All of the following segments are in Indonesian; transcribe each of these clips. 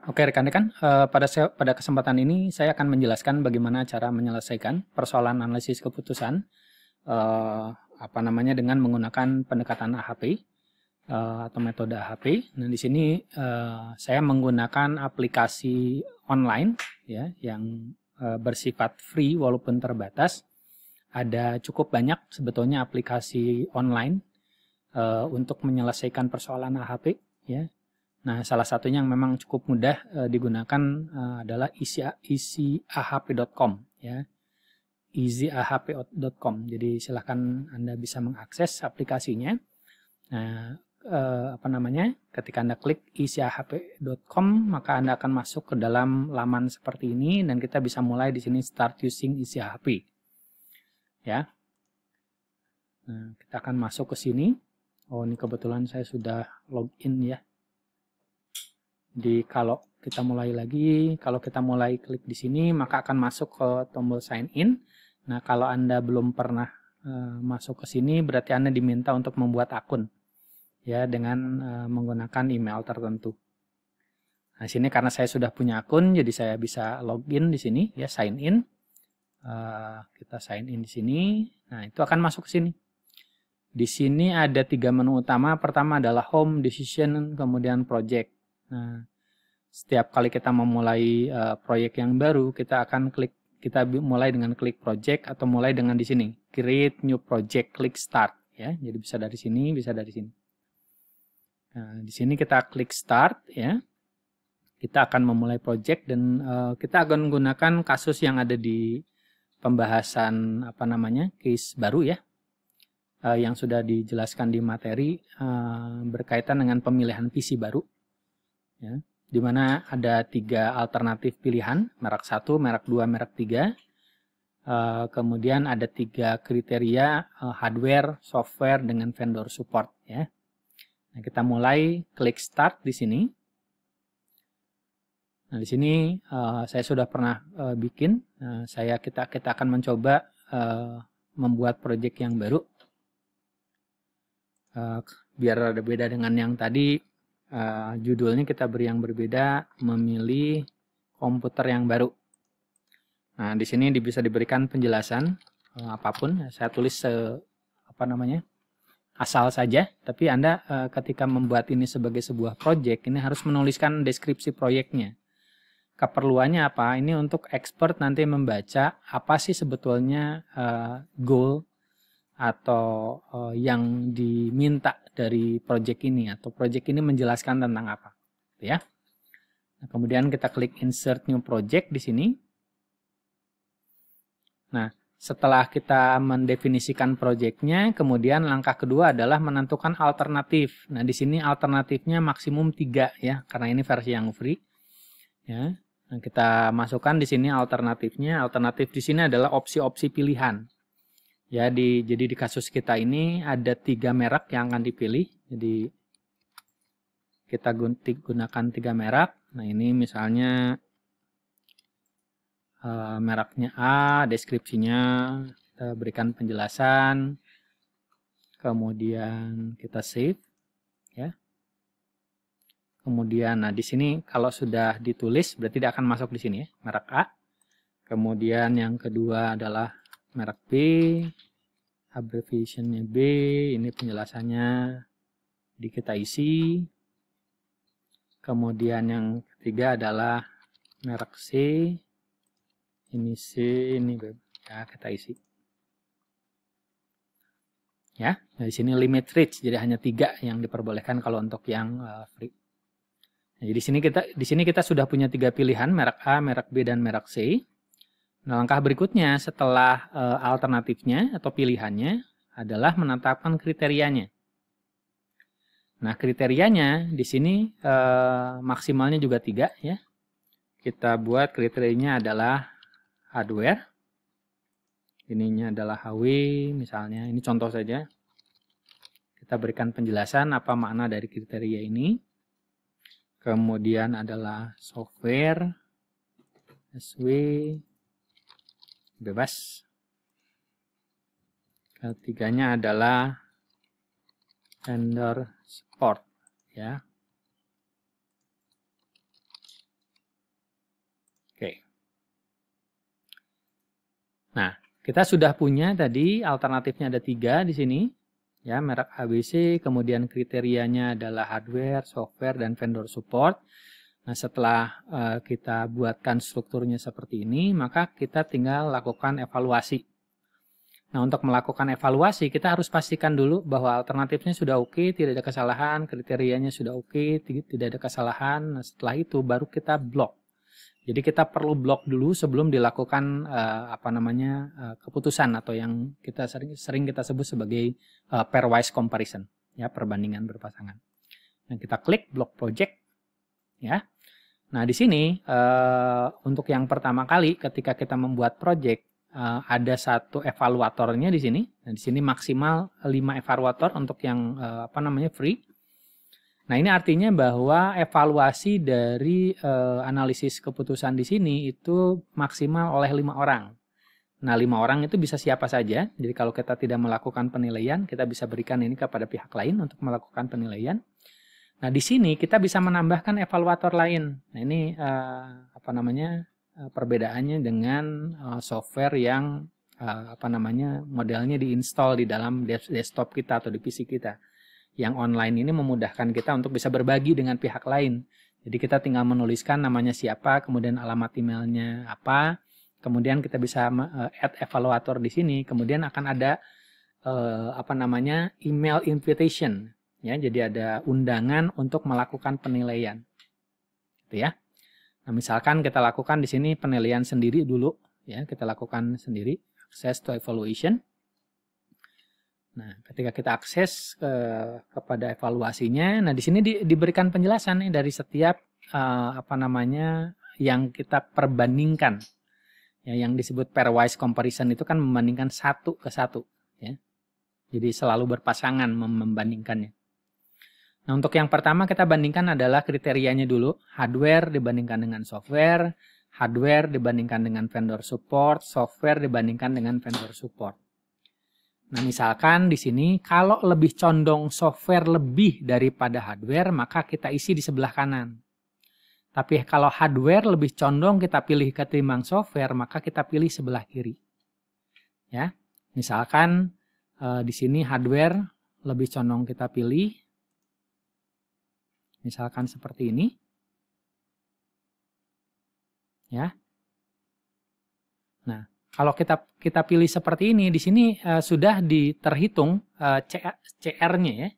Oke rekan-rekan, pada kesempatan ini saya akan menjelaskan bagaimana cara menyelesaikan persoalan analisis keputusan dengan menggunakan pendekatan AHP atau metode AHP. Nah, di sini saya menggunakan aplikasi online ya yang bersifat free walaupun terbatas. Ada cukup banyak sebetulnya aplikasi online untuk menyelesaikan persoalan AHP ya. Nah, salah satunya yang memang cukup mudah digunakan adalah easyahp.com ya. easyahp.com. Jadi silahkan Anda bisa mengakses aplikasinya. Nah, ketika Anda klik easyahp.com, maka Anda akan masuk ke dalam laman seperti ini dan kita bisa mulai di sini start using easyahp. Ya. Nah, kita akan masuk ke sini. Oh, ini kebetulan saya sudah login ya. Jadi kalau kita mulai klik di sini, maka akan masuk ke tombol sign in. Nah, kalau Anda belum pernah masuk ke sini, berarti Anda diminta untuk membuat akun ya dengan menggunakan email tertentu. Nah, sini karena saya sudah punya akun, jadi saya bisa login di sini ya, sign in. Kita sign in di sini. Nah, itu akan masuk ke sini. Di sini ada 3 menu utama. Pertama adalah home, decision, kemudian project. Nah, setiap kali kita memulai proyek yang baru, kita mulai dengan klik project atau mulai dengan di sini create new project, klik start ya. Jadi bisa dari sini, bisa dari sini. Nah, di sini kita klik start ya. Kita akan memulai project dan kita akan menggunakan kasus yang ada di pembahasan case baru ya. Yang sudah dijelaskan di materi berkaitan dengan pemilihan PC baru ya, di mana ada 3 alternatif pilihan, merek 1, merek 2, merek 3. Kemudian ada 3 kriteria hardware, software, dengan vendor support ya. Nah, kita mulai klik start di sini. Nah, di sini saya sudah pernah bikin. Kita akan mencoba membuat project yang baru. Biar ada beda dengan yang tadi, judulnya kita beri yang berbeda, memilih komputer yang baru. Nah, di sini bisa diberikan penjelasan apapun. Saya tulis asal saja. Tapi Anda ketika membuat ini sebagai sebuah project, ini harus menuliskan deskripsi proyeknya. Keperluannya apa? Ini untuk expert nanti membaca apa sih sebetulnya goal atau yang diminta dari project ini, atau project ini menjelaskan tentang apa ya. Nah, kemudian kita klik insert new project di sini. Nah, setelah kita mendefinisikan projectnya, kemudian langkah kedua adalah menentukan alternatif. Nah, di sini alternatifnya maksimum 3 ya, karena ini versi yang free ya. Nah, kita masukkan di sini alternatifnya. Alternatif di sini adalah opsi-opsi pilihan. Ya, jadi di kasus kita ini ada 3 merek yang akan dipilih. Jadi kita gunakan 3 merek. Nah, ini misalnya mereknya A, deskripsinya kita berikan penjelasan. Kemudian kita save ya. Kemudian di sini kalau sudah ditulis berarti dia akan masuk di sini ya, merek A. Kemudian yang kedua adalah merek B, abbreviationnya B, ini penjelasannya kita isi. Kemudian yang ketiga adalah merek C, ini C, ini B, ya kita isi. Ya, di sini limit reach, jadi hanya 3 yang diperbolehkan kalau untuk yang free. Nah, jadi di sini kita sudah punya 3 pilihan, merek A, merek B, dan merek C. Nah, langkah berikutnya setelah alternatifnya atau pilihannya adalah menetapkan kriterianya. Nah, kriterianya di sini maksimalnya juga 3 ya. Kita buat kriterianya adalah hardware. Ininya adalah HW misalnya. Ini contoh saja. Kita berikan penjelasan apa makna dari kriteria ini. Kemudian adalah software, SW, bebas. Ketiganya adalah vendor support ya. Kita sudah punya tadi alternatifnya ada 3 di sini. Ya, merek ABC, kemudian kriterianya adalah hardware, software, dan vendor support. Nah, setelah kita buatkan strukturnya seperti ini, maka kita tinggal lakukan evaluasi. Nah, untuk melakukan evaluasi, kita harus pastikan dulu bahwa alternatifnya sudah oke, tidak ada kesalahan, kriterianya sudah oke, tidak ada kesalahan. Nah, setelah itu baru kita blok. Jadi kita perlu blok dulu sebelum dilakukan keputusan atau yang kita sering kita sebut sebagai pairwise comparison, ya, perbandingan berpasangan. Nah, kita klik block project, ya. Nah, di sini untuk yang pertama kali ketika kita membuat project ada satu evaluatornya di sini. Nah, di sini maksimal 5 evaluator untuk yang free. Nah, ini artinya bahwa evaluasi dari analisis keputusan di sini itu maksimal oleh 5 orang. Nah, 5 orang itu bisa siapa saja. Jadi kalau kita tidak melakukan penilaian, kita bisa berikan ini kepada pihak lain untuk melakukan penilaian. Nah, di sini kita bisa menambahkan evaluator lain. Nah, ini perbedaannya dengan software yang modelnya diinstal di dalam desktop kita atau di PC kita. Yang online ini memudahkan kita untuk bisa berbagi dengan pihak lain. Jadi kita tinggal menuliskan namanya siapa, kemudian alamat emailnya apa, kemudian kita bisa add evaluator di sini, kemudian akan ada email invitation, ya. Jadi ada undangan untuk melakukan penilaian, gitu ya. Nah, misalkan kita lakukan di sini penilaian sendiri dulu, ya, kita lakukan sendiri, access to evaluation. Nah, ketika kita akses kepada evaluasinya, nah di sini diberikan penjelasan nih dari setiap yang kita perbandingkan. Ya, yang disebut pairwise comparison itu kan membandingkan 1 ke 1, ya. Jadi selalu berpasangan membandingkannya. Nah, untuk yang pertama kita bandingkan adalah kriterianya dulu, hardware dibandingkan dengan software, hardware dibandingkan dengan vendor support, software dibandingkan dengan vendor support. Nah, misalkan di sini kalau lebih condong software lebih daripada hardware, maka kita isi di sebelah kanan. Tapi kalau hardware lebih condong kita pilih ketimbang software, maka kita pilih sebelah kiri. Ya, misalkan di sini hardware lebih condong kita pilih, misalkan seperti ini, ya. Nah, kalau kita pilih seperti ini, di sini sudah terhitung CR-nya, ya,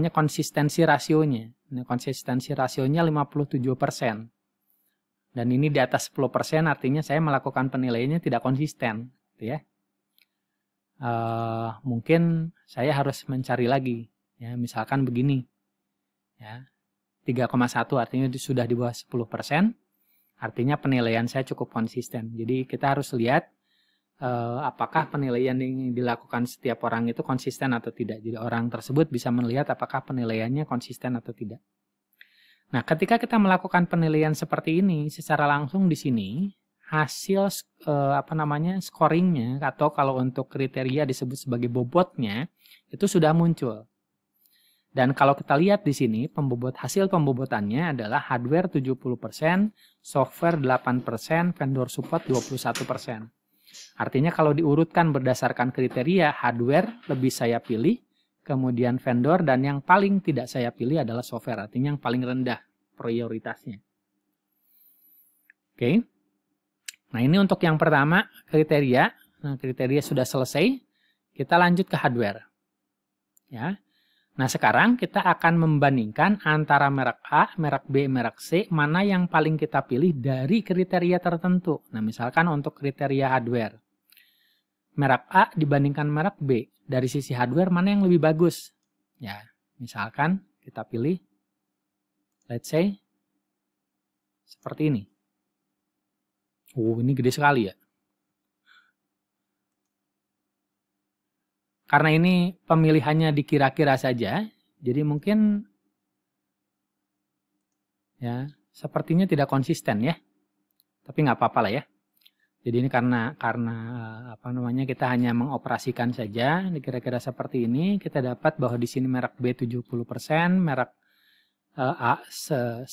konsistensi rasionya. Nah, konsistensi rasionya 57%. Dan ini di atas 10%, artinya saya melakukan penilaiannya tidak konsisten, gitu ya. Mungkin saya harus mencari lagi, ya, misalkan begini, ya, 3,1 artinya sudah di bawah 10%. Artinya penilaian saya cukup konsisten. Jadi kita harus lihat apakah penilaian yang dilakukan setiap orang itu konsisten atau tidak. Jadi orang tersebut bisa melihat apakah penilaiannya konsisten atau tidak. Nah, ketika kita melakukan penilaian seperti ini, secara langsung di sini hasil scoringnya atau kalau untuk kriteria disebut sebagai bobotnya itu sudah muncul. Dan kalau kita lihat di sini, hasil pembobotannya adalah hardware 70%, software 8%, vendor support 21%. Artinya kalau diurutkan berdasarkan kriteria, hardware lebih saya pilih, kemudian vendor, dan yang paling tidak saya pilih adalah software. Artinya yang paling rendah prioritasnya. Oke. Nah, ini untuk yang pertama, kriteria. Nah, kriteria sudah selesai. Kita lanjut ke hardware. Ya. Nah, sekarang kita akan membandingkan antara merek A, merek B, merek C, mana yang paling kita pilih dari kriteria tertentu. Nah, misalkan untuk kriteria hardware. Merek A dibandingkan merek B. Dari sisi hardware, mana yang lebih bagus? Ya, misalkan kita pilih, let's say, seperti ini. Oh, ini gede sekali ya. Karena ini pemilihannya dikira-kira saja, jadi mungkin ya sepertinya tidak konsisten ya. Tapi nggak apa-apa lah ya. Jadi ini karena kita hanya mengoperasikan saja, kira-kira seperti ini, kita dapat bahwa di sini merek B 70%, merek A 19%,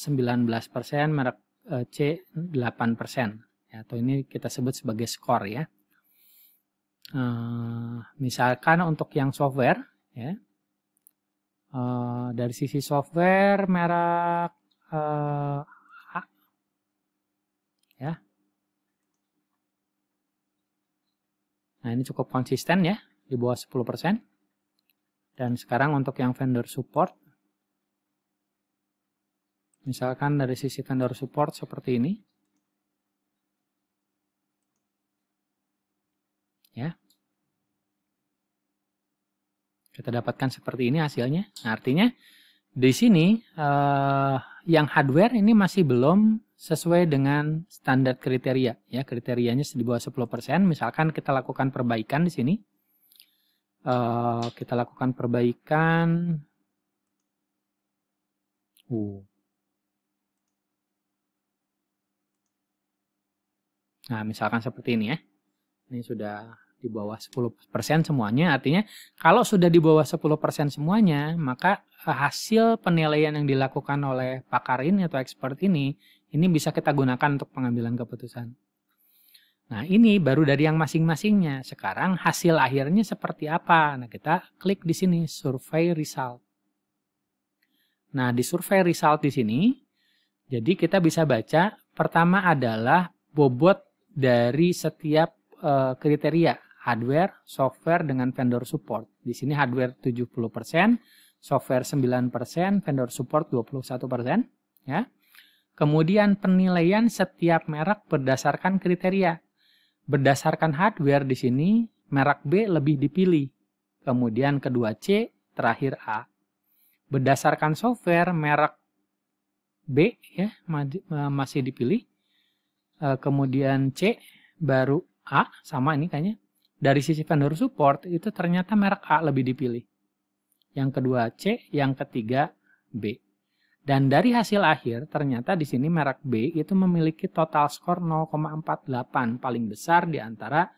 merek C 8%. Ya, atau ini kita sebut sebagai skor ya. Misalkan untuk yang software, ya, dari sisi software merek A, ya. Nah, ini cukup konsisten ya, di bawah 10%. Dan sekarang untuk yang vendor support, misalkan dari sisi vendor support seperti ini, ya, kita dapatkan seperti ini hasilnya. Nah, artinya di sini yang hardware ini masih belum sesuai dengan standar kriteria, ya, kriterianya di bawah 10%. Misalkan kita lakukan perbaikan di sini, kita lakukan perbaikan. Nah, misalkan seperti ini ya. Ini sudah di bawah 10% semuanya. Artinya kalau sudah di bawah 10% semuanya, maka hasil penilaian yang dilakukan oleh pakar ini atau expert ini bisa kita gunakan untuk pengambilan keputusan. Nah, ini baru dari yang masing-masingnya. Sekarang hasil akhirnya seperti apa? Nah, kita klik di sini, survey result. Nah, di survey result di sini, jadi kita bisa baca, pertama adalah bobot dari setiap kriteria, hardware, software, dengan vendor support. Di sini hardware 70%, software 9%, vendor support 21%. Ya. Kemudian penilaian setiap merek berdasarkan kriteria. Berdasarkan hardware di sini, merek B lebih dipilih. Kemudian kedua C, terakhir A. Berdasarkan software, merek B ya masih dipilih. Kemudian C, baru A, sama ini kayaknya. Dari sisi vendor support, itu ternyata merek A lebih dipilih. Yang kedua C, yang ketiga B. Dan dari hasil akhir, ternyata di sini merek B itu memiliki total skor 0,48, paling besar di antara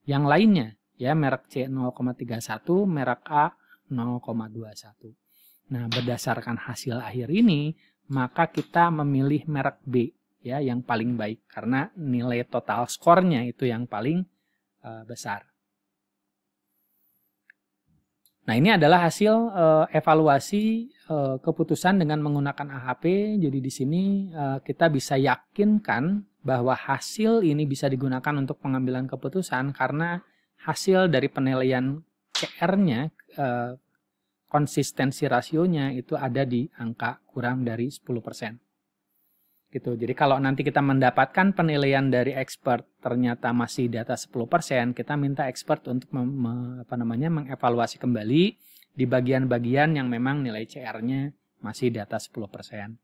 yang lainnya. Ya, merek C 0,31, merek A 0,21. Nah, berdasarkan hasil akhir ini, maka kita memilih merek B ya yang paling baik karena nilai total skornya itu yang paling besar. Nah, ini adalah hasil evaluasi keputusan dengan menggunakan AHP. Jadi di sini kita bisa yakinkan bahwa hasil ini bisa digunakan untuk pengambilan keputusan karena hasil dari penilaian CR-nya, konsistensi rasionya itu ada di angka kurang dari 10%. Gitu. Jadi kalau nanti kita mendapatkan penilaian dari expert ternyata masih di atas 10%, kita minta expert untuk mengevaluasi kembali di bagian-bagian yang memang nilai CR-nya masih di atas 10%.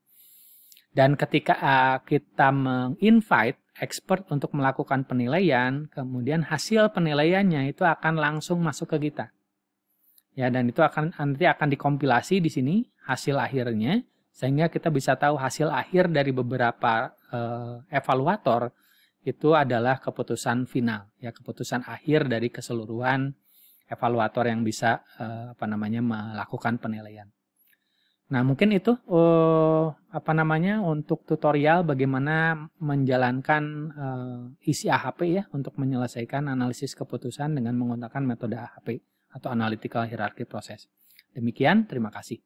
Dan ketika kita menginvite expert untuk melakukan penilaian, kemudian hasil penilaiannya itu akan langsung masuk ke kita. Ya, dan itu nanti akan dikompilasi di sini hasil akhirnya, sehingga kita bisa tahu hasil akhir dari beberapa evaluator itu adalah keputusan final, ya, keputusan akhir dari keseluruhan evaluator yang bisa melakukan penilaian. Nah, mungkin itu untuk tutorial bagaimana menjalankan isi AHP ya untuk menyelesaikan analisis keputusan dengan menggunakan metode AHP atau Analytical Hierarchy Process. Demikian, terima kasih.